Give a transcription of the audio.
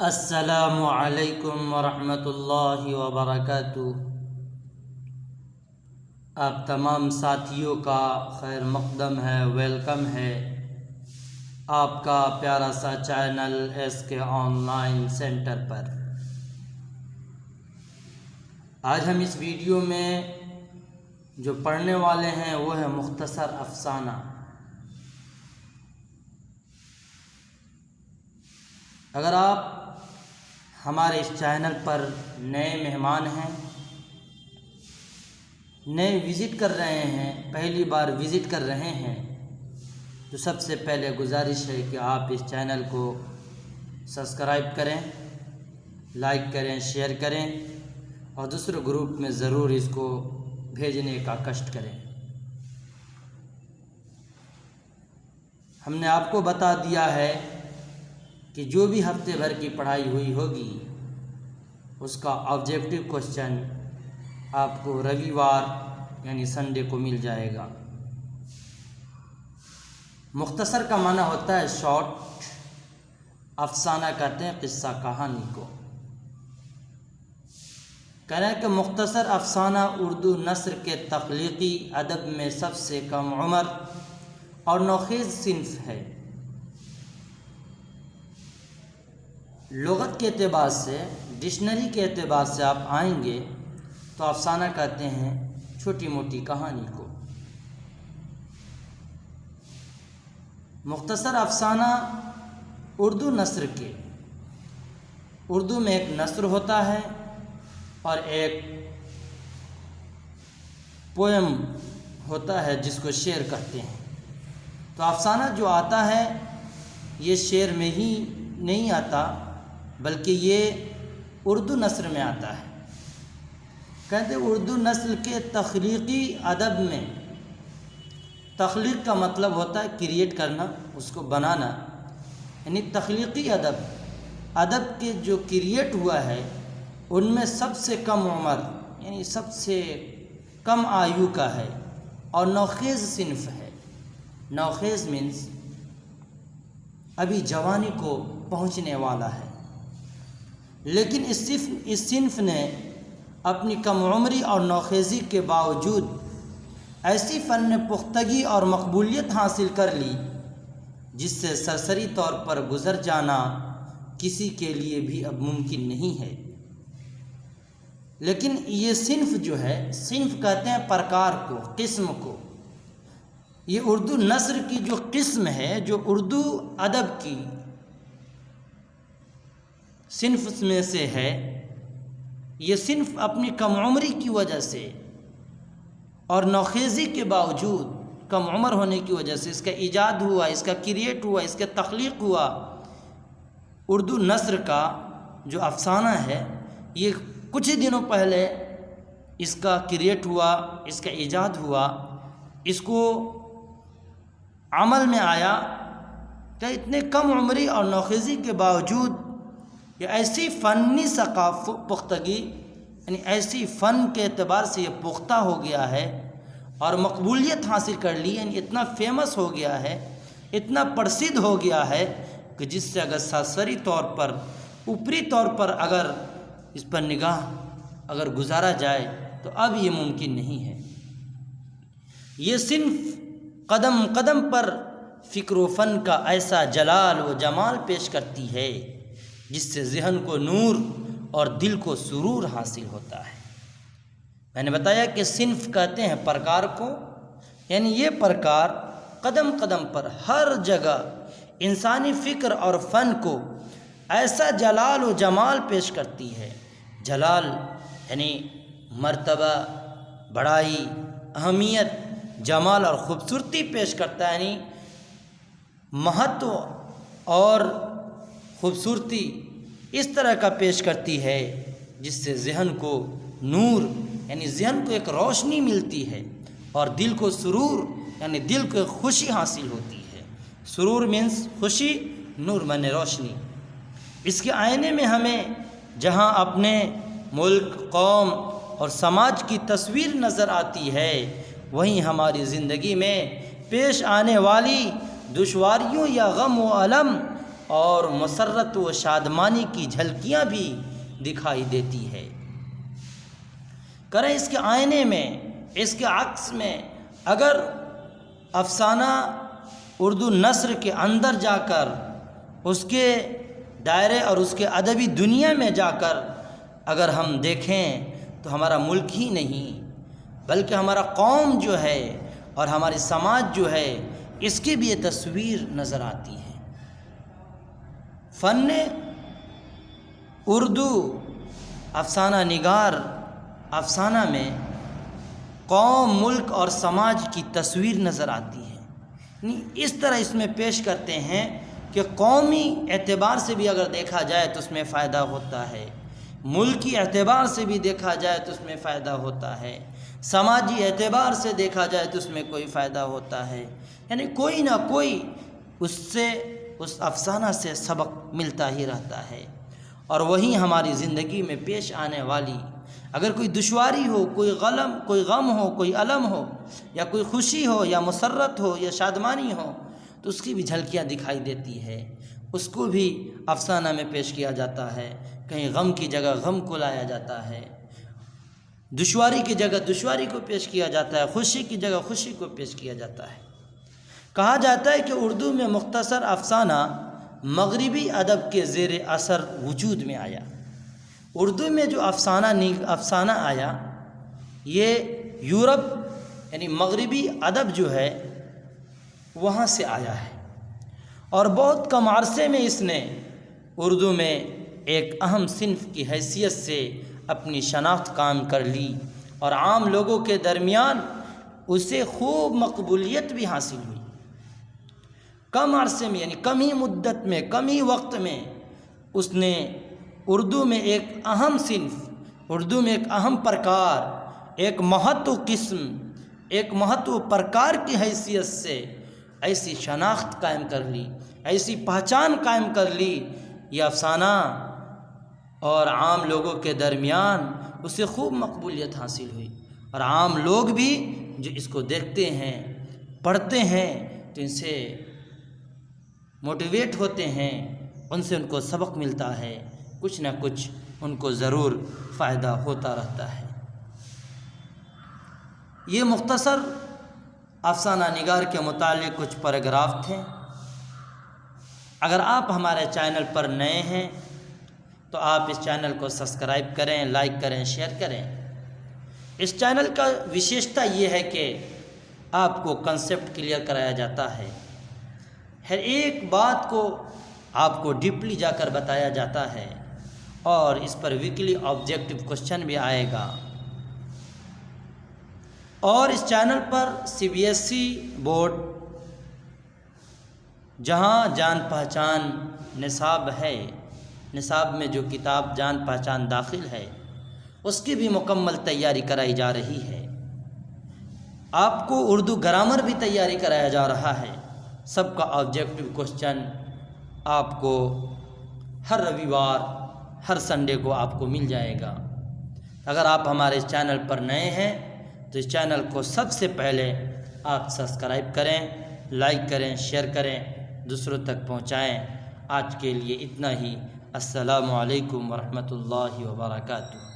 السلام علیکم ورحمۃ اللہ وبرکاتہ۔ آپ تمام ساتھیوں کا خیر مقدم ہے، ویلکم ہے آپ کا پیارا سا چینل ایس کے آن لائن سینٹر پر۔ آج ہم اس ویڈیو میں جو پڑھنے والے ہیں وہ ہے مختصر افسانہ۔ اگر آپ ہمارے اس چینل پر نئے مہمان ہیں، نئے وزٹ کر رہے ہیں، پہلی بار وزٹ کر رہے ہیں، تو سب سے پہلے گزارش ہے کہ آپ اس چینل کو سبسکرائب کریں، لائک کریں، شیئر کریں اور دوسرے گروپ میں ضرور اس کو بھیجنے کا کشٹ کریں۔ ہم نے آپ کو بتا دیا ہے کہ جو بھی ہفتے بھر کی پڑھائی ہوئی ہوگی اس کا آبجیکٹو کوشچن آپ کو رویوار یعنی سنڈے کو مل جائے گا۔ مختصر کا معنی ہوتا ہے شارٹ، افسانہ کہتے ہیں قصہ کہانی کو۔ کہہ رہے ہیں کہ مختصر افسانہ اردو نثر کے تخلیقی ادب میں سب سے کم عمر اور نوخیز صنف ہے۔ لغت کے اعتبار سے، ڈکشنری کے اعتبار سے آپ آئیں گے تو افسانہ کہتے ہیں چھوٹی موٹی کہانی کو۔ مختصر افسانہ اردو نثر کے، اردو میں ایک نثر ہوتا ہے اور ایک پویم ہوتا ہے جس کو شعر کہتے ہیں۔ تو افسانہ جو آتا ہے یہ شعر میں ہی نہیں آتا بلکہ یہ اردو نثر میں آتا ہے۔ کہتے ہیں اردو نثر کے تخلیقی ادب میں، تخلیق کا مطلب ہوتا ہے کریٹ کرنا، اس کو بنانا، یعنی تخلیقی ادب کے جو کریٹ ہوا ہے ان میں سب سے کم عمر یعنی سب سے کم آیو کا ہے اور نوخیز صنف ہے۔ نوخیز مینس ابھی جوانی کو پہنچنے والا ہے، لیکن اس صنف نے اپنی کم عمری اور نوخیزی کے باوجود ایسی فن پختگی اور مقبولیت حاصل کر لی جس سے سرسری طور پر گزر جانا کسی کے لیے بھی اب ممکن نہیں ہے۔ لیکن یہ صنف جو ہے، صنف کہتے ہیں پرکار کو، قسم کو۔ یہ اردو نثر کی جو قسم ہے، جو اردو ادب کی صنف میں سے ہے، یہ صنف اپنی کم عمری کی وجہ سے اور نوخیزی کے باوجود، کم عمر ہونے کی وجہ سے اس کا ایجاد ہوا، اس کا کریٹ ہوا، اس کا تخلیق ہوا۔ اردو نثر کا جو افسانہ ہے یہ کچھ ہی دنوں پہلے اس کا کریٹ ہوا، اس کا ایجاد ہوا، اس کو عمل میں آیا کہ اتنے کم عمری اور نوخیزی کے باوجود یہ ایسی فنی پختگی یعنی ایسی فن کے اعتبار سے یہ پختہ ہو گیا ہے اور مقبولیت حاصل کر لی، یعنی اتنا فیمس ہو گیا ہے، اتنا پرسدھ ہو گیا ہے کہ جس سے اگر سرسری طور پر، اوپری طور پر اگر اس پر نگاہ اگر گزارا جائے تو اب یہ ممکن نہیں ہے۔ یہ صنف قدم قدم پر فکر و فن کا ایسا جلال و جمال پیش کرتی ہے جس سے ذہن کو نور اور دل کو سرور حاصل ہوتا ہے۔ میں نے بتایا کہ صنف کہتے ہیں پرکار کو، یعنی یہ پرکار قدم قدم پر ہر جگہ انسانی فکر اور فن کو ایسا جلال و جمال پیش کرتی ہے۔ جلال یعنی مرتبہ، بڑائی، اہمیت، جمال اور خوبصورتی پیش کرتا ہے، یعنی مہتو اور خوبصورتی اس طرح کا پیش کرتی ہے جس سے ذہن کو نور یعنی ذہن کو ایک روشنی ملتی ہے اور دل کو سرور یعنی دل کو خوشی حاصل ہوتی ہے۔ سرور مینس خوشی، نور مانے روشنی۔ اس کے آئینے میں ہمیں جہاں اپنے ملک، قوم اور سماج کی تصویر نظر آتی ہے، وہیں ہماری زندگی میں پیش آنے والی دشواریوں یا غم و الم اور مسرت و شادمانی کی جھلکیاں بھی دکھائی دیتی ہے۔ کریں اس کے آئینے میں، اس کے عکس میں اگر افسانہ اردو نثر کے اندر جا کر اس کے دائرے اور اس کے ادبی دنیا میں جا کر اگر ہم دیکھیں تو ہمارا ملک ہی نہیں بلکہ ہمارا قوم جو ہے اور ہماری سماج جو ہے اس کی بھی یہ تصویر نظر آتی ہے۔ فن اردو افسانہ نگار افسانہ میں قوم، ملک اور سماج کی تصویر نظر آتی ہے، یعنی اس طرح اس میں پیش کرتے ہیں کہ قومی اعتبار سے بھی اگر دیکھا جائے تو اس میں فائدہ ہوتا ہے، ملکی اعتبار سے بھی دیکھا جائے تو اس میں فائدہ ہوتا ہے، سماجی اعتبار سے دیکھا جائے تو اس میں کوئی فائدہ ہوتا ہے، یعنی کوئی نہ کوئی اس افسانہ سے سبق ملتا ہی رہتا ہے۔ اور وہیں ہماری زندگی میں پیش آنے والی اگر کوئی دشواری ہو، کوئی غم ہو، کوئی الم ہو، یا کوئی خوشی ہو یا مسرت ہو یا شادمانی ہو تو اس کی بھی جھلکیاں دکھائی دیتی ہے، اس کو بھی افسانہ میں پیش کیا جاتا ہے۔ کہیں غم کی جگہ غم کو لایا جاتا ہے، دشواری کی جگہ دشواری کو پیش کیا جاتا ہے، خوشی کی جگہ خوشی کو پیش کیا جاتا ہے۔ کہا جاتا ہے کہ اردو میں مختصر افسانہ مغربی ادب کے زیر اثر وجود میں آیا۔ اردو میں جو افسانہ آیا یہ یورپ یعنی مغربی ادب جو ہے وہاں سے آیا ہے، اور بہت کم عرصے میں اس نے اردو میں ایک اہم صنف کی حیثیت سے اپنی شناخت قائم کر لی، اور عام لوگوں کے درمیان اسے خوب مقبولیت بھی حاصل ہوئی۔ کم عرصے میں یعنی کم ہی مدت میں، کم ہی وقت میں اس نے اردو میں ایک اہم صنف، اردو میں ایک اہم پرکار، ایک مہتو قسم، ایک مہتو پرکار کی حیثیت سے ایسی شناخت قائم کر لی، ایسی پہچان قائم کر لی یہ افسانہ، اور عام لوگوں کے درمیان اسے خوب مقبولیت حاصل ہوئی، اور عام لوگ بھی جو اس کو دیکھتے ہیں، پڑھتے ہیں تو ان سے موٹیویٹ ہوتے ہیں، ان سے ان کو سبق ملتا ہے، کچھ نہ کچھ ان کو ضرور فائدہ ہوتا رہتا ہے۔ یہ مختصر افسانہ نگار کے متعلق کچھ پیراگراف تھے۔ اگر آپ ہمارے چینل پر نئے ہیں تو آپ اس چینل کو سبسکرائب کریں، لائک کریں، شیئر کریں۔ اس چینل کا وشیشتا یہ ہے کہ آپ کو کنسیپٹ کلیئر کرایا جاتا ہے، ہر ایک بات کو آپ کو ڈیپلی جا کر بتایا جاتا ہے، اور اس پر ویکلی آبجیکٹو کوشچن بھی آئے گا، اور اس چینل پر CBSE بورڈ جہاں جان پہچان نصاب ہے، نصاب میں جو کتاب جان پہچان داخل ہے اس کی بھی مکمل تیاری کرائی جا رہی ہے۔ آپ کو اردو گرامر بھی تیاری کرایا جا رہا ہے، سب کا آبجیکٹو کوشچن آپ کو ہر رویوار، ہر سنڈے کو آپ کو مل جائے گا۔ اگر آپ ہمارے اس چینل پر نئے ہیں تو اس چینل کو سب سے پہلے آپ سبسکرائب کریں، لائک کریں، شیئر کریں، دوسروں تک پہنچائیں۔ آج کے لیے اتنا ہی۔ السلام علیکم ورحمۃ اللہ وبرکاتہ۔